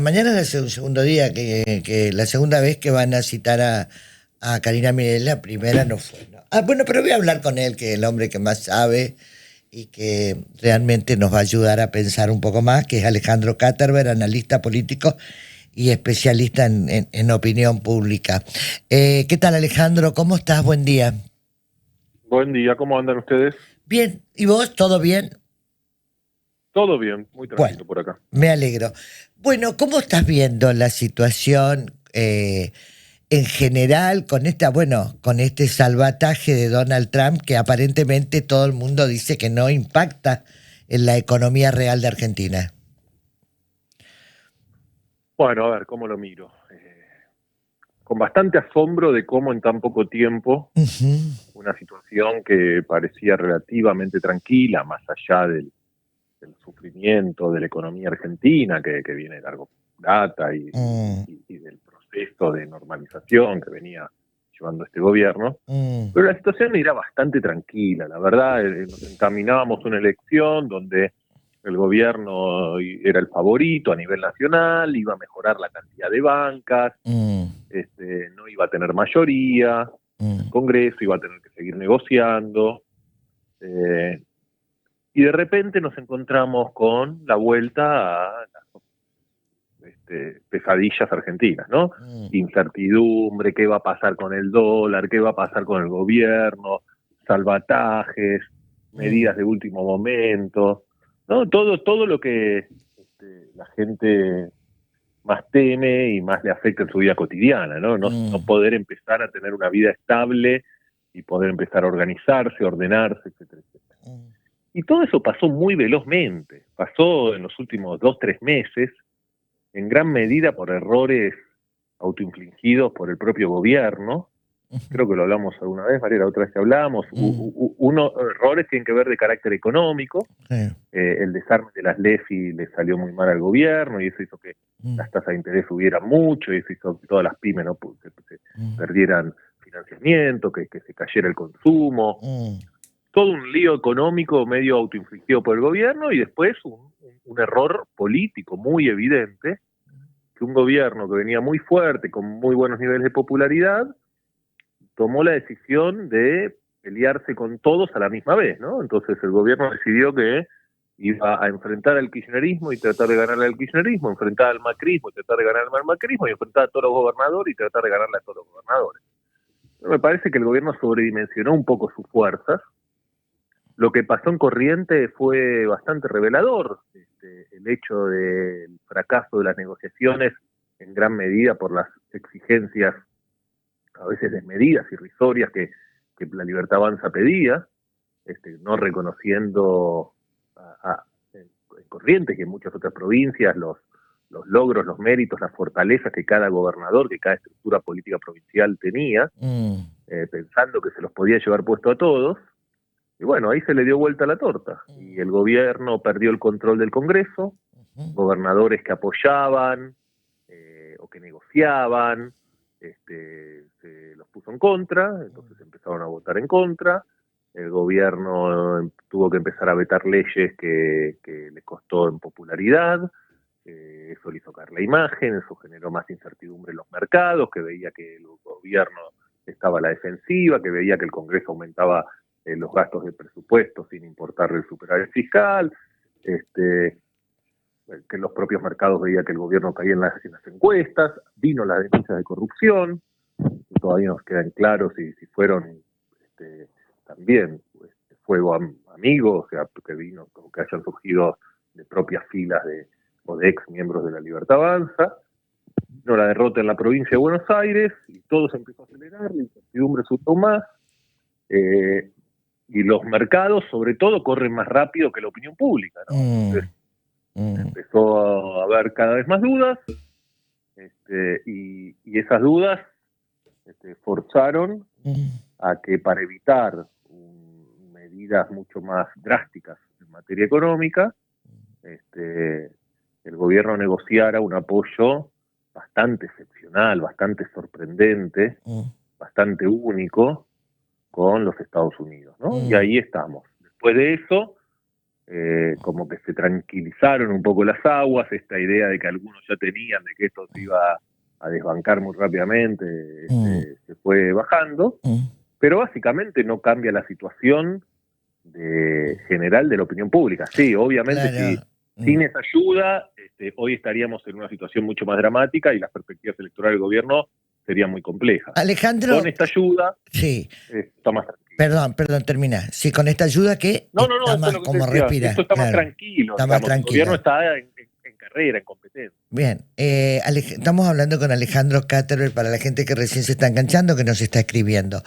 Mañana es el segundo día, que la segunda vez que van a citar a Karina Milei, la primera no fue, ¿no? Bueno, pero voy a hablar con él, que es el hombre que más sabe y que realmente nos va a ayudar a pensar un poco más, que es Alejandro Katterberg, analista político y especialista en opinión pública. ¿Qué tal, Alejandro? ¿Cómo estás? Buen día. Buen día, ¿cómo andan ustedes? Bien, ¿y vos? ¿Todo bien? Todo bien, muy Bueno, tranquilo por acá. me alegro. Bueno, ¿cómo estás viendo la situación en general con con este salvataje de Donald Trump que aparentemente todo el mundo dice que no impacta en la economía real de Argentina? Bueno, a ver, ¿cómo lo miro? Con bastante asombro de cómo en tan poco tiempo Ujú. una situación que parecía relativamente tranquila, más allá del sufrimiento de la economía argentina, que viene de largo data Mm, y del proceso de normalización que venía llevando este gobierno, mm, pero la situación era bastante tranquila, la verdad, nos encaminábamos a una elección donde el gobierno era el favorito a nivel nacional, iba a mejorar la cantidad de bancas, mm, no iba a tener mayoría en el mm. Congreso, iba a tener que seguir negociando, eh, y de repente nos encontramos con la vuelta a las pesadillas argentinas, ¿no? Mm, Incertidumbre, qué va a pasar con el dólar, qué va a pasar con el gobierno, salvatajes, mm, medidas de último momento, ¿no? Todo lo que la gente más teme y más le afecta en su vida cotidiana, ¿no? No mm, poder empezar a tener una vida estable y poder empezar a organizarse, ordenarse, etcétera, etcétera. mm, Y todo eso pasó muy velozmente, pasó en los últimos 2, 3 meses, en gran medida por errores autoinfligidos por el propio gobierno. Creo que lo hablamos alguna vez, María, la otra vez que hablamos. mm, Unos errores tienen que ver de carácter económico. sí, El desarme de las LEFI le salió muy mal al gobierno y eso hizo que mm, las tasas de interés subieran mucho y eso hizo que todas las pymes no se mm, perdieran financiamiento, que se cayera el consumo. mm, Todo un lío económico medio autoinfligido por el gobierno y después un error político muy evidente, que un gobierno que venía muy fuerte, con muy buenos niveles de popularidad, tomó la decisión de pelearse con todos a la misma vez, ¿no? Entonces el gobierno decidió que iba a enfrentar al kirchnerismo y tratar de ganarle al kirchnerismo, enfrentar al macrismo y tratar de ganarle al macrismo, y enfrentar a todos los gobernadores y tratar de ganarle a todos los gobernadores. Pero me parece que el gobierno sobredimensionó un poco sus fuerzas. Lo que pasó en Corrientes fue bastante revelador. El hecho del fracaso de las negociaciones en gran medida por las exigencias a veces desmedidas, irrisorias que la Libertad Avanza pedía, no reconociendo en Corrientes y en muchas otras provincias los logros, los méritos, las fortalezas que cada gobernador, que cada estructura política provincial tenía, mm, pensando que se los podía llevar puesto a todos. Y bueno, ahí se le dio vuelta la torta y el gobierno perdió el control del Congreso, mm, gobernadores que apoyaban o que negociaban, se los puso en contra, entonces empezaron a votar en contra, el gobierno tuvo que empezar a vetar leyes que le costó en popularidad, eso le hizo caer la imagen, eso generó más incertidumbre en los mercados, que veía que el gobierno estaba a la defensiva, que veía que el Congreso aumentaba los gastos de presupuesto sin importar el superávit fiscal, que los propios mercados veían que el gobierno caía en las encuestas, vino las denuncias de corrupción, que todavía nos quedan claros si fueron también fuego amigos, o sea, que vino, como que hayan surgido de propias filas o de ex miembros de la Libertad Avanza. Vino la derrota en la provincia de Buenos Aires y todo se empezó a acelerar, la incertidumbre subió más, eh, y los mercados, sobre todo, corren más rápido que la opinión pública, ¿no? Entonces mm, mm, empezó a haber cada vez más dudas, y esas dudas forzaron mm, a que para evitar medidas mucho más drásticas en materia económica, el gobierno negociara un apoyo bastante excepcional, bastante sorprendente, mm, bastante único con los Estados Unidos, ¿no? Y mm, ahí estamos. Después de eso, como que se tranquilizaron un poco las aguas, esta idea de que algunos ya tenían de que esto se iba a desbancar muy rápidamente, se fue bajando, pero básicamente no cambia la situación general de la opinión pública. Sí, obviamente claro. sin esa ayuda, hoy estaríamos en una situación mucho más dramática y las perspectivas electorales del gobierno serían muy complejas. Alejandro, Con esta ayuda, sí. está más tranquilo. Perdón, termina. Sí, con esta ayuda que No, está esto más es lo que te como decía. respira. Esto está más Claro, tranquilo, está más digamos. El gobierno tranquilo. está en carrera, en competencia. Bien, estamos hablando con Alejandro Caterberg para la gente que recién se está enganchando, que nos está escribiendo.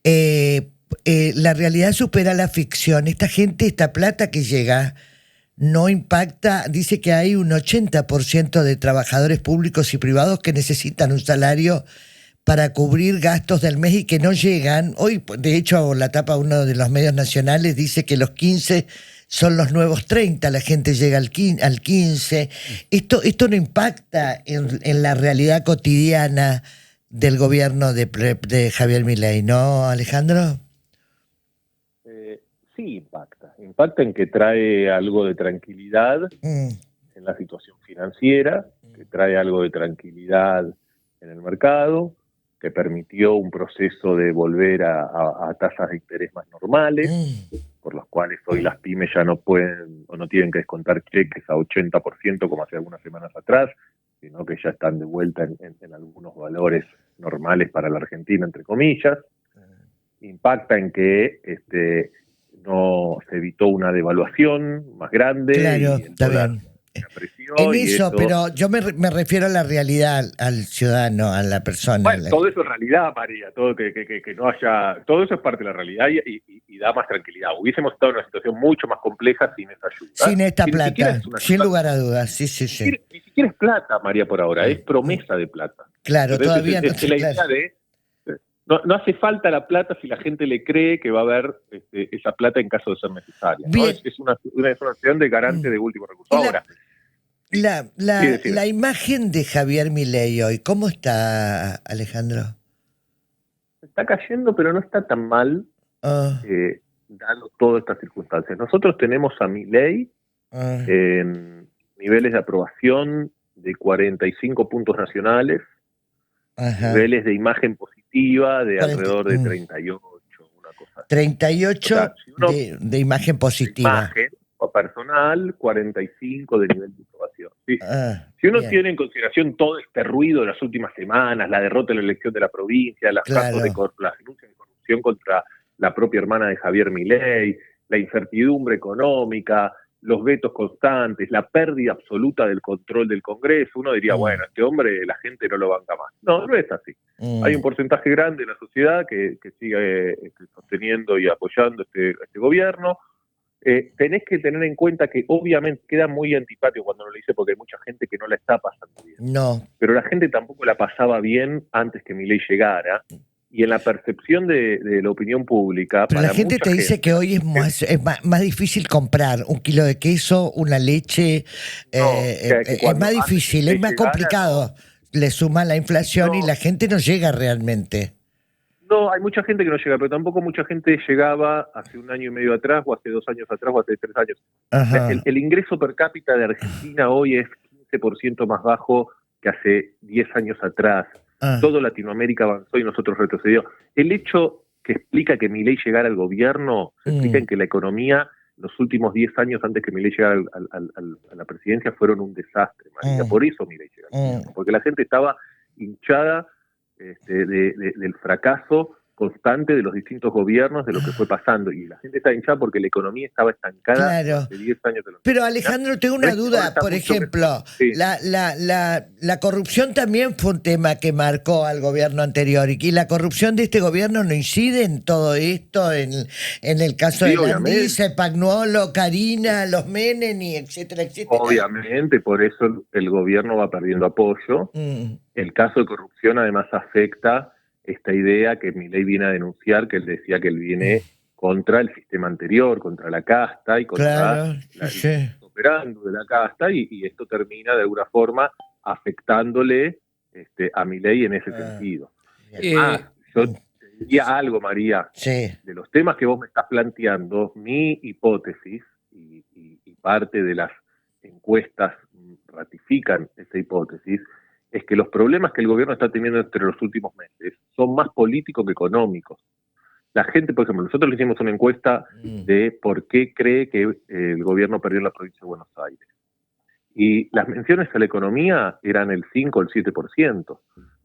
La realidad supera la ficción. Esta gente, esta plata que llega, no impacta. Dice que hay un 80% de trabajadores públicos y privados que necesitan un salario para cubrir gastos del mes y que no llegan. Hoy, de hecho, la tapa uno de los medios nacionales dice que los 15 son los nuevos 30, la gente llega al 15. Esto no impacta en la realidad cotidiana del gobierno de Javier Milei, ¿no, Alejandro? Sí impacta. Impacta en que trae algo de tranquilidad en la situación financiera, que trae algo de tranquilidad en el mercado, que permitió un proceso de volver a tasas de interés más normales, por los cuales hoy las pymes ya no pueden o no tienen que descontar cheques a 80% como hace algunas semanas atrás, sino que ya están de vuelta en algunos valores normales para la Argentina, entre comillas. Impacta en que no se evitó una devaluación más grande. Claro, y el está dólar bien. apreció En y eso, pero yo me refiero a la realidad, al ciudadano, a la persona. Bueno, todo eso es realidad, María, todo que no haya, todo eso es parte de la realidad y da más tranquilidad. Hubiésemos estado en una situación mucho más compleja sin esa ayuda. Sin esta Ni siquiera plata, es una sin ayuda, lugar a dudas, sí. ni siquiera es plata, María, por ahora, es promesa de plata. Claro, Entonces, todavía no. es la idea de no hace falta la plata si la gente le cree que va a haber esa plata en caso de ser necesaria, ¿no? Es una acción de garante de último recurso. Ahora, la imagen de Javier Milei hoy, ¿cómo está, Alejandro? está cayendo, pero no está tan mal, dado todas estas circunstancias. Nosotros tenemos a Milei en niveles de aprobación de 45 puntos nacionales, niveles de imagen positiva de alrededor de 38, una cosa así. 38 o sea, si uno, de imagen positiva. De imagen o personal, 45 de nivel de aprobación. ¿Sí? Si uno tiene en consideración todo este ruido de las últimas semanas, la derrota en la elección de la provincia, las denuncias de corrupción contra la propia hermana de Javier Milei, la incertidumbre económica, los vetos constantes, la pérdida absoluta del control del Congreso, uno diría, bueno, este hombre la gente no lo banca más. No, no es así. Hay un porcentaje grande de la sociedad que sigue sosteniendo y apoyando este gobierno. Tenés que tener en cuenta que obviamente queda muy antipático cuando lo dice porque hay mucha gente que no la está pasando bien. No. Pero la gente tampoco la pasaba bien antes que Milei llegara. Y en la percepción de la opinión pública... Pero la gente te dice que hoy es más difícil comprar un kilo de queso, una leche. Es más difícil, es más complicado. Le suma la inflación y la gente no llega realmente. No, hay mucha gente que no llega, pero tampoco mucha gente llegaba hace un año y medio atrás, o hace 2 años atrás, o hace 3 años. El ingreso per cápita de Argentina hoy es 15% más bajo que hace 10 años atrás. Todo Latinoamérica avanzó y nosotros retrocedió. El hecho que explica que Milei llegara al gobierno, se explica en que la economía, los últimos 10 años antes que Milei llegara a la presidencia, fueron un desastre, María. Por eso Milei llegó al gobierno, porque la gente estaba hinchada del fracaso constante de los distintos gobiernos, de lo que fue pasando, y la gente está hinchada porque la economía estaba estancada hace 10 años. Pero Alejandro, tengo una duda, por ejemplo, la corrupción también fue un tema que marcó al gobierno anterior, y la corrupción de este gobierno no incide en todo esto, en el caso de Landisa, Pagnuolo, Karina, los Menem, y etcétera, etcétera. Obviamente, por eso el gobierno va perdiendo apoyo. El caso de corrupción además afecta esta idea que Milei viene a denunciar, que él decía que él viene contra el sistema anterior, contra la casta y contra el operando de la casta, y esto termina de alguna forma afectándole a Milei en ese sentido. Yo te diría algo, María, de los temas que vos me estás planteando, mi hipótesis, y parte de las encuestas ratifican esa hipótesis, es que los problemas que el gobierno está teniendo entre los últimos meses son más políticos que económicos. La gente, por ejemplo, nosotros le hicimos una encuesta de por qué cree que el gobierno perdió en la provincia de Buenos Aires. Y las menciones a la economía eran el 5 o el 7%.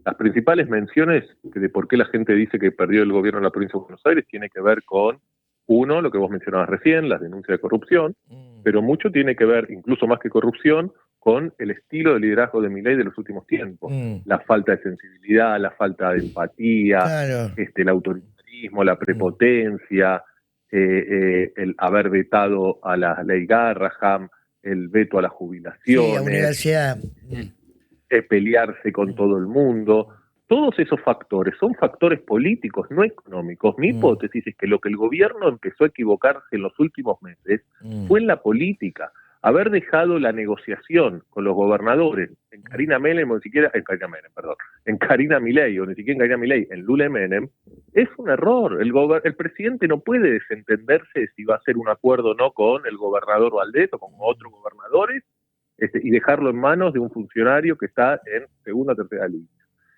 Las principales menciones de por qué la gente dice que perdió el gobierno en la provincia de Buenos Aires tiene que ver con, uno, lo que vos mencionabas recién, las denuncias de corrupción, pero mucho tiene que ver, incluso más que corrupción, con el estilo de liderazgo de Milei de los últimos tiempos. La falta de sensibilidad, la falta de empatía, Claro. el autoritarismo, la prepotencia, el haber vetado a la ley Garraham, el veto a las Sí, a jubilaciones, universidad. pelearse con todo el mundo. Todos esos factores son factores políticos, no económicos. Mi hipótesis es que lo que el gobierno empezó a equivocarse en los últimos meses fue en la política. Haber dejado la negociación con los gobernadores en Carina Menem, o ni siquiera en Carina Milei, o ni siquiera en Carina Milei, en Lula y Menem, es un error. El presidente no puede desentenderse si va a hacer un acuerdo o no con el gobernador Valdés o con otros gobernadores, y dejarlo en manos de un funcionario que está en segunda o tercera línea.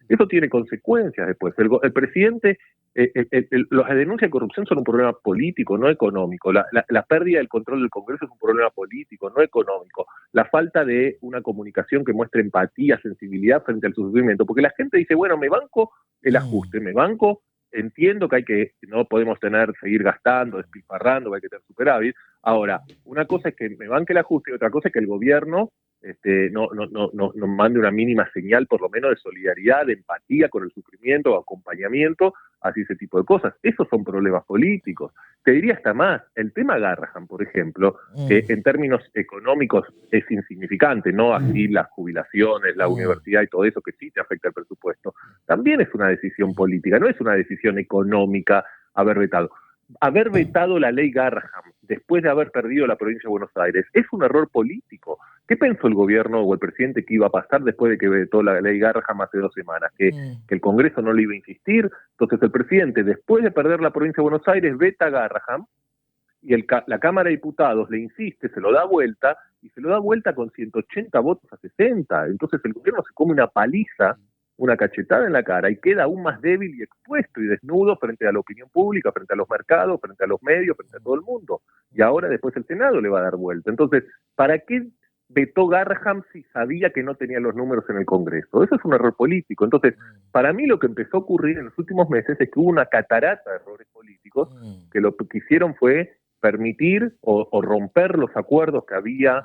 Eso tiene consecuencias después. El presidente, las denuncias de corrupción son un problema político, no económico. La pérdida del control del Congreso es un problema político, no económico. La falta de una comunicación que muestre empatía, sensibilidad frente al sufrimiento. Porque la gente dice, bueno, me banco el ajuste, me banco, entiendo que no podemos seguir gastando, despilfarrando, que hay que tener superávit. Ahora, una cosa es que me banque el ajuste y otra cosa es que el gobierno no mande una mínima señal, por lo menos, de solidaridad, de empatía con el sufrimiento, acompañamiento, así ese tipo de cosas. Esos son problemas políticos. Te diría hasta más, el tema Garrahan, por ejemplo, que en términos económicos es insignificante, no así las jubilaciones, la universidad y todo eso que sí te afecta el presupuesto, también es una decisión política, no es una decisión económica haber vetado. Haber vetado la ley Garraham después de haber perdido la provincia de Buenos Aires es un error político. ¿Qué pensó el gobierno o el presidente que iba a pasar después de que vetó la ley Garraham hace 2 semanas? Que el Congreso no le iba a insistir. Entonces el presidente, después de perder la provincia de Buenos Aires, veta Garraham y la Cámara de Diputados le insiste, se lo da vuelta, y se lo da vuelta con 180 votos a 60. Entonces el gobierno se come una paliza, una cachetada en la cara, y queda aún más débil y expuesto y desnudo frente a la opinión pública, frente a los mercados, frente a los medios, frente a todo el mundo. Y ahora después el Senado le va a dar vuelta. Entonces, ¿para qué vetó Garraham si sabía que no tenía los números en el Congreso? Eso es un error político. Entonces, para mí lo que empezó a ocurrir en los últimos meses es que hubo una catarata de errores políticos que lo que hicieron fue permitir o romper los acuerdos que había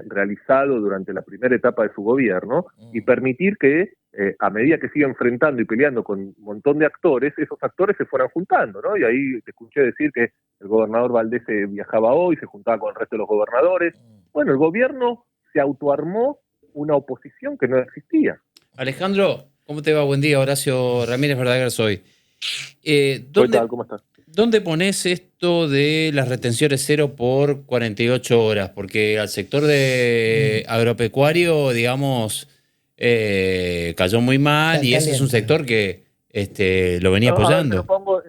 realizado durante la primera etapa de su gobierno y permitir que a medida que siga enfrentando y peleando con un montón de actores, esos actores se fueran juntando, ¿no? Y ahí te escuché decir que el gobernador Valdés viajaba hoy, se juntaba con el resto de los gobernadores. Bueno, el gobierno se autoarmó una oposición que no existía. Alejandro, ¿cómo te va? Buen día, Horacio Ramírez Verdaguer soy. ¿Qué tal? ¿Cómo estás? ¿Dónde pones esto de las retenciones 0 por 48 horas? Porque al sector de agropecuario, digamos, cayó muy mal y ese es un sector que lo venía apoyando. Lo pongo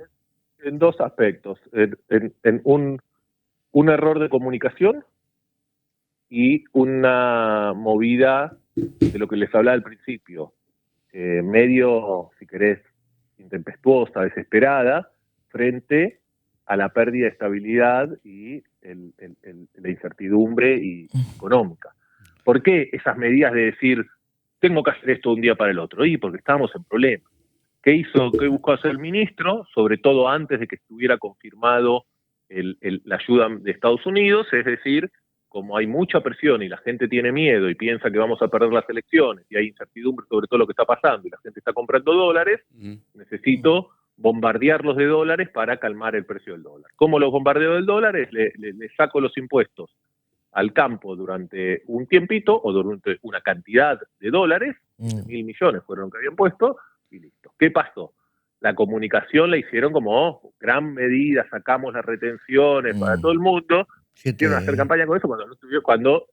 en 2 aspectos. En un error de comunicación y una movida de lo que les hablaba al principio, medio, si querés, intempestuosa, desesperada, frente a la pérdida de estabilidad y la incertidumbre económica. ¿Por qué esas medidas de decir, tengo que hacer esto de un día para el otro? Y porque estábamos en problemas. ¿Qué buscó hacer el ministro? Sobre todo antes de que estuviera confirmado la ayuda de Estados Unidos, es decir, como hay mucha presión y la gente tiene miedo y piensa que vamos a perder las elecciones y hay incertidumbre sobre todo lo que está pasando y la gente está comprando dólares, necesito bombardearlos de dólares para calmar el precio del dólar. ¿Cómo los bombardeo del dólar? Le saco los impuestos al campo durante un tiempito o durante una cantidad de dólares, 1.000 millones fueron los que habían puesto, y listo. ¿Qué pasó? La comunicación la hicieron como gran medida, sacamos las retenciones para todo el mundo, hicieron hacer campaña con eso cuando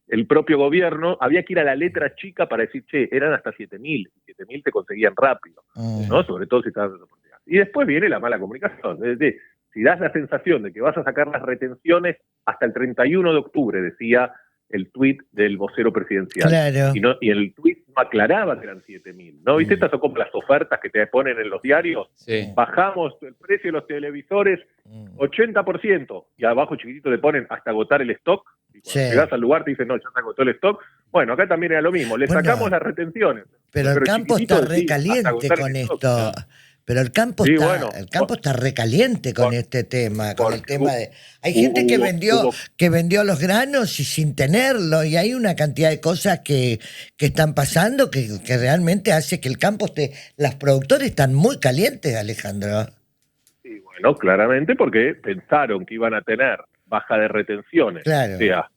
el propio gobierno había que ir a la letra chica para decir, che, eran hasta 7.000, 7.000 se conseguían rápido, ¿no? Sobre todo si estaban en oportunidad. Y después viene la mala comunicación, es decir, si das la sensación de que vas a sacar las retenciones hasta el 31 de octubre, decía el tuit del vocero presidencial. Claro. Y el tuit no aclaraba que eran 7.000. ¿No? ¿Viste? Estas son como las ofertas que te ponen en los diarios. Sí. Bajamos el precio de los televisores 80%. Y abajo chiquitito te ponen hasta agotar el stock. Y cuando llegas al lugar te dicen, no, ya se agotó el stock. Bueno, acá también era lo mismo. Le sacamos las retenciones. Pero el campo está decía, recaliente con esto. Pero el campo está recaliente con este tema, con el tema de... Hay gente que vendió los granos y sin tenerlo, y hay una cantidad de cosas que están pasando que realmente hace que el campo esté... Los productores están muy calientes, Alejandro. Sí, bueno, claramente porque pensaron que iban a tener baja de retenciones. Claro. O sea,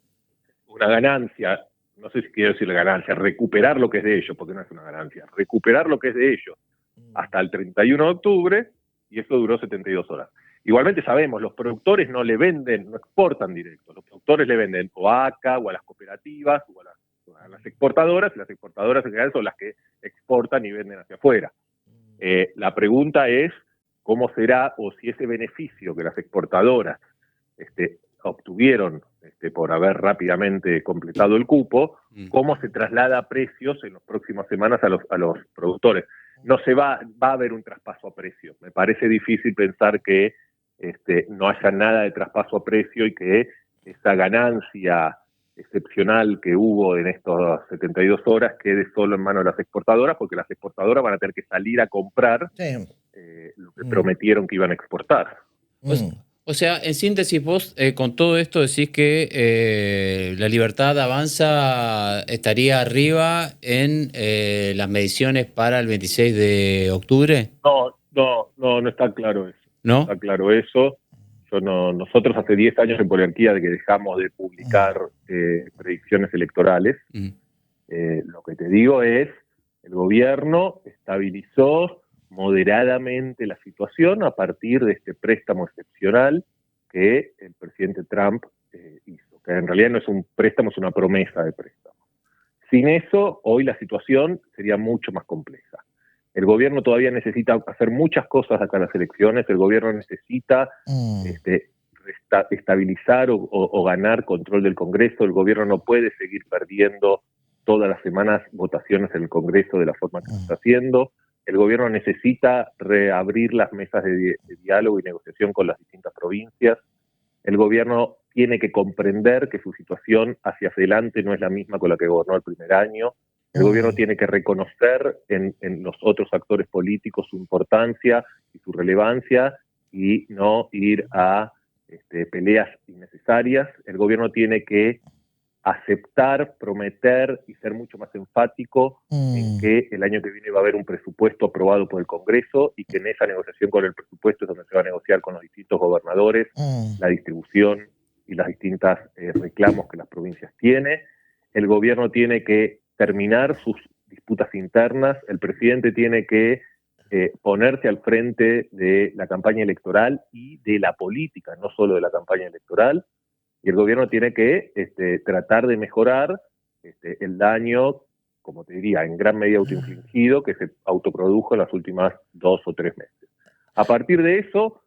una ganancia, no sé si quiero decir la ganancia, recuperar lo que es de ellos, porque no es una ganancia, recuperar lo que es de ellos hasta el 31 de octubre, y eso duró 72 horas. Igualmente sabemos, los productores no le venden, no exportan directo, los productores le venden o a ACA, o a las cooperativas, o a las exportadoras, y las exportadoras en general son las que exportan y venden hacia afuera. La pregunta es, ¿cómo será, o si ese beneficio que las exportadoras obtuvieron por haber rápidamente completado el cupo, cómo se traslada a precios en las próximas semanas a los productores? No va a haber un traspaso a precio. Me parece difícil pensar que no haya nada de traspaso a precio y que esa ganancia excepcional que hubo en estas 72 horas quede solo en manos de las exportadoras, porque las exportadoras van a tener que salir a comprar lo que prometieron que iban a exportar. O sea, en síntesis, vos con todo esto decís que la Libertad Avanza estaría arriba en las mediciones para el 26 de octubre. No está claro eso. ¿No? Está claro eso. Nosotros hace 10 años en Poliarquía de que dejamos de publicar predicciones electorales. Lo que te digo es, el gobierno estabilizó moderadamente la situación a partir de este préstamo excepcional que el presidente Trump hizo, que en realidad no es un préstamo, es una promesa de préstamo. Sin eso, hoy la situación sería mucho más compleja. El gobierno todavía necesita hacer muchas cosas hasta las elecciones, el gobierno necesita estabilizar o ganar control del Congreso, el gobierno no puede seguir perdiendo todas las semanas votaciones en el Congreso de la forma que se está haciendo. El gobierno necesita reabrir las mesas de diálogo y negociación con las distintas provincias. El gobierno tiene que comprender que su situación hacia adelante no es la misma con la que gobernó el primer año. El gobierno tiene que reconocer en los otros actores políticos su importancia y su relevancia y no ir a peleas innecesarias. El gobierno tiene que aceptar, prometer y ser mucho más enfático en que el año que viene va a haber un presupuesto aprobado por el Congreso y que en esa negociación con el presupuesto es donde se va a negociar con los distintos gobernadores la distribución y las distintas reclamos que las provincias tienen. El gobierno tiene que terminar sus disputas internas, el presidente tiene que ponerse al frente de la campaña electoral y de la política, no solo de la campaña electoral. Y el gobierno tiene que tratar de mejorar el daño, como te diría, en gran medida autoinfligido, que se autoprodujo en las últimas 2 o 3 meses. A partir de eso,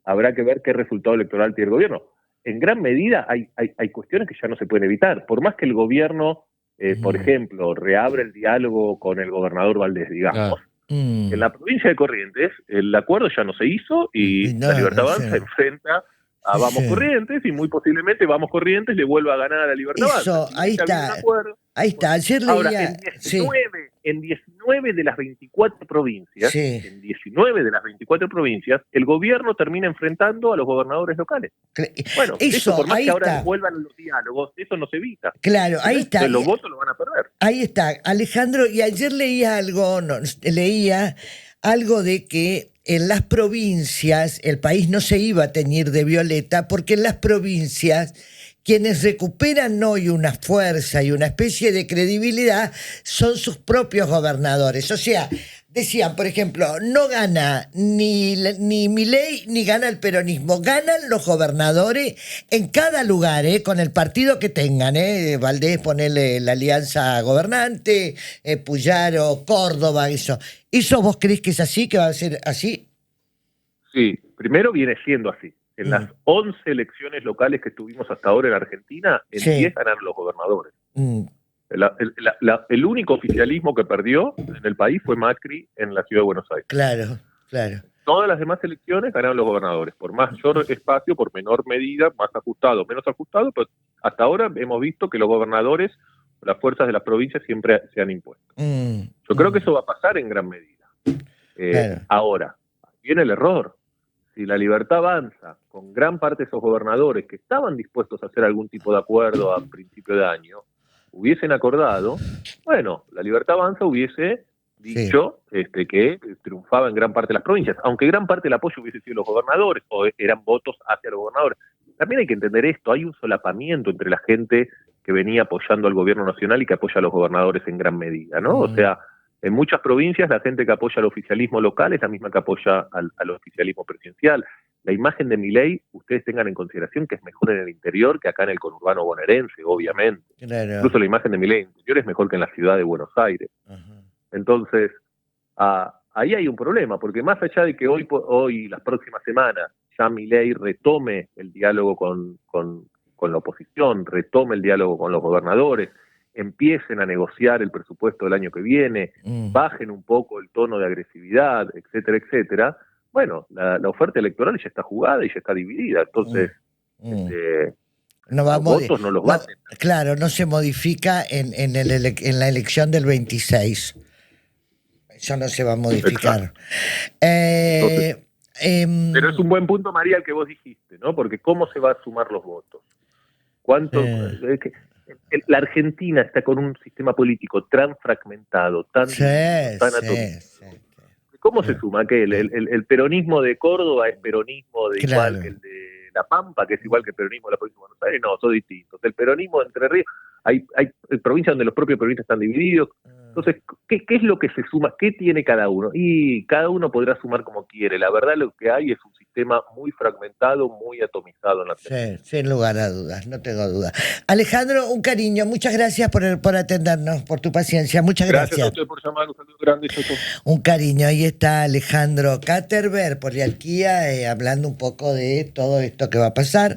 habrá que ver qué resultado electoral tiene el gobierno. En gran medida hay cuestiones que ya no se pueden evitar. Por más que el gobierno, por ejemplo, reabra el diálogo con el gobernador Valdés, digamos, en la provincia de Corrientes el acuerdo ya no se hizo y la Libertad Avanza se enfrenta a Vamos Corrientes y muy posiblemente Vamos Corrientes le vuelva a ganar a la Libertad Avanza. Ahí está. Ayer leía... Ahora, en 19 de las 24 provincias, el gobierno termina enfrentando a los gobernadores locales. Bueno, eso por más que ahora vuelvan los diálogos, eso no se evita. Claro, ahí está. Entonces, los votos los van a perder. Ahí está, Alejandro, y ayer leía algo de que en las provincias el país no se iba a teñir de violeta, porque en las provincias quienes recuperan hoy una fuerza y una especie de credibilidad son sus propios gobernadores. O sea, decían, por ejemplo, no gana ni Milei ni gana el peronismo, ganan los gobernadores en cada lugar, con el partido que tengan. Valdés, ponerle la alianza gobernante, Puyaro, Córdoba, eso. ¿Eso vos creés que es así, que va a ser así? Sí, Primero viene siendo así. En las 11 elecciones locales que tuvimos hasta ahora en Argentina, en 10 ganaron los gobernadores. El único oficialismo que perdió en el país fue Macri en la ciudad de Buenos Aires. Claro, claro. Todas las demás elecciones ganaron los gobernadores, por mayor espacio, por menor medida, más ajustado, menos ajustado, pero hasta ahora hemos visto que los gobernadores, las fuerzas de las provincias siempre se han impuesto. Yo creo que eso va a pasar en gran medida. Claro. Ahora, viene el error. Si La Libertad Avanza, con gran parte de esos gobernadores que estaban dispuestos a hacer algún tipo de acuerdo a principio de año, hubiesen acordado, bueno, La Libertad Avanza hubiese dicho que triunfaba en gran parte de las provincias, aunque gran parte del apoyo hubiese sido los gobernadores, o eran votos hacia los gobernadores. También hay que entender esto, hay un solapamiento entre la gente que venía apoyando al gobierno nacional y que apoya a los gobernadores en gran medida, ¿no? O sea, en muchas provincias la gente que apoya al oficialismo local es la misma que apoya al oficialismo presidencial. La imagen de Milei, ustedes tengan en consideración que es mejor en el interior que acá en el conurbano bonaerense, obviamente. Claro. Incluso la imagen de Milei en el interior es mejor que en la ciudad de Buenos Aires. Entonces, ahí hay un problema, porque más allá de que hoy las próximas semanas, ya Milei retome el diálogo con la oposición, retome el diálogo con los gobernadores, empiecen a negociar el presupuesto del año que viene, bajen un poco el tono de agresividad, etcétera, etcétera. Bueno, la oferta electoral ya está jugada y ya está dividida, entonces no va los votos no los baten. Claro, no se modifica en la elección del 26. Eso no se va a modificar. Pero es un buen punto, María, el que vos dijiste, ¿no? Porque ¿cómo se va a sumar los votos? La Argentina está con un sistema político tan fragmentado, tan atomizado. ¿Cómo se suma? ¿Que el peronismo de Córdoba es peronismo de igual que el de La Pampa, que es igual que el peronismo de la provincia de Buenos Aires? No, son distintos. El peronismo de Entre Ríos, hay provincias donde los propios peronistas están divididos. Entonces, ¿qué es lo que se suma? ¿Qué tiene cada uno? Y cada uno podrá sumar como quiere. La verdad, lo que hay es un sistema muy fragmentado, muy atomizado en la Argentina. Sí, sin lugar a dudas, no tengo duda. Alejandro, un cariño, muchas gracias por atendernos, por tu paciencia, muchas gracias. Gracias a usted por llamar, un saludo grande. Un cariño, ahí está Alejandro Katterberg, Poliarquía, hablando un poco de todo esto que va a pasar.